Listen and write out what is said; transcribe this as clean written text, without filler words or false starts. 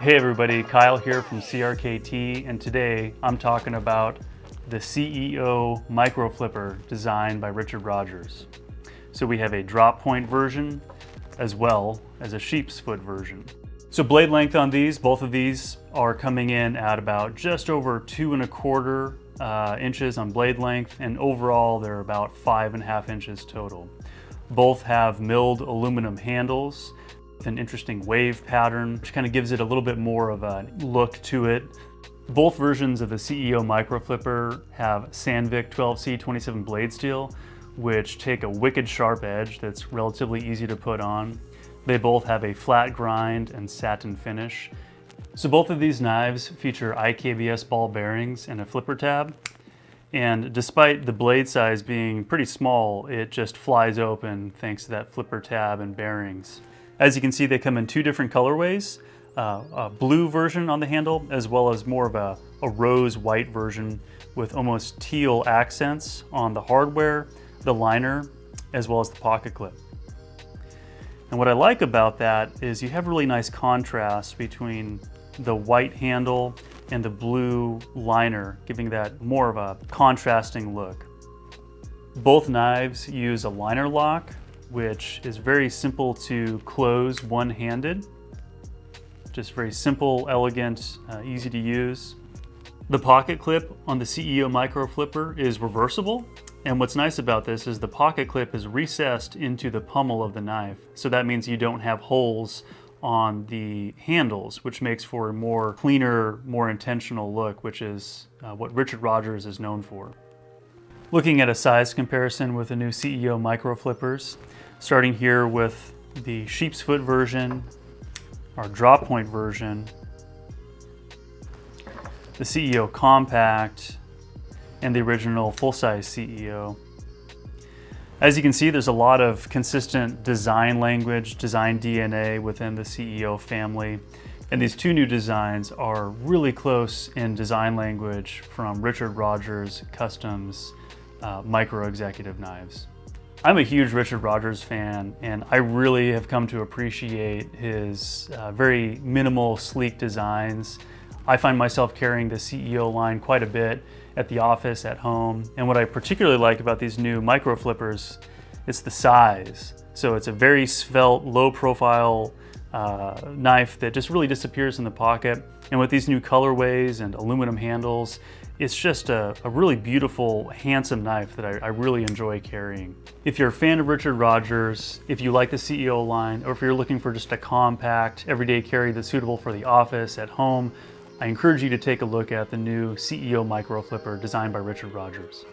Hey everybody, Kyle here from CRKT, and today I'm talking about the CEO Micro Flipper designed by Richard Rogers. So we have a drop point version as well as a sheep's foot version. So blade length on these, both of these are coming in at about just over 2¼ inches on blade length, and overall they're about 5½ inches total. Both have milled aluminum handles, an interesting wave pattern, which kind of gives it a little bit more of a look to it. Both versions of the CEO Micro Flipper have Sandvik 12C27 blade steel, which take a wicked sharp edge that's relatively easy to put on. They both have a flat grind and satin finish. So both of these knives feature IKBS ball bearings and a flipper tab. And despite the blade size being pretty small, it just flies open thanks to that flipper tab and bearings. As you can see, they come in two different colorways, a blue version on the handle, as well as more of a rose white version with almost teal accents on the hardware, the liner, as well as the pocket clip. And what I like about that is you have really nice contrast between the white handle and the blue liner, giving that more of a contrasting look. Both knives use a liner lock, which is very simple to close one-handed. Just very simple, elegant, easy to use. The pocket clip on the CEO Micro Flipper is reversible, and what's nice about this is the pocket clip is recessed into the pommel of the knife. So that means you don't have holes on the handles, which makes for a more cleaner, more intentional look, which is what Richard Rogers is known for. Looking at a size comparison with the new CEO Micro Flippers, starting here with the sheep's foot version, our drop point version, the CEO Compact, and the original full-size CEO. As you can see, there's a lot of consistent design language, design DNA within the CEO family. And these two new designs are really close in design language from Richard Rogers Customs micro executive knives. I'm a huge Richard Rogers fan, and I really have come to appreciate his very minimal, sleek designs. I find myself carrying the CEO line quite a bit at the office, at home. And what I particularly like about these new Micro Flippers is the size. So it's a very svelte, low profile knife that just really disappears in the pocket. And with these new colorways and aluminum handles, it's just a really beautiful, handsome knife that I really enjoy carrying. If you're a fan of Richard Rogers, if you like the CEO line, or if you're looking for just a compact, everyday carry that's suitable for the office, at home, I encourage you to take a look at the new CEO Micro Flipper designed by Richard Rogers.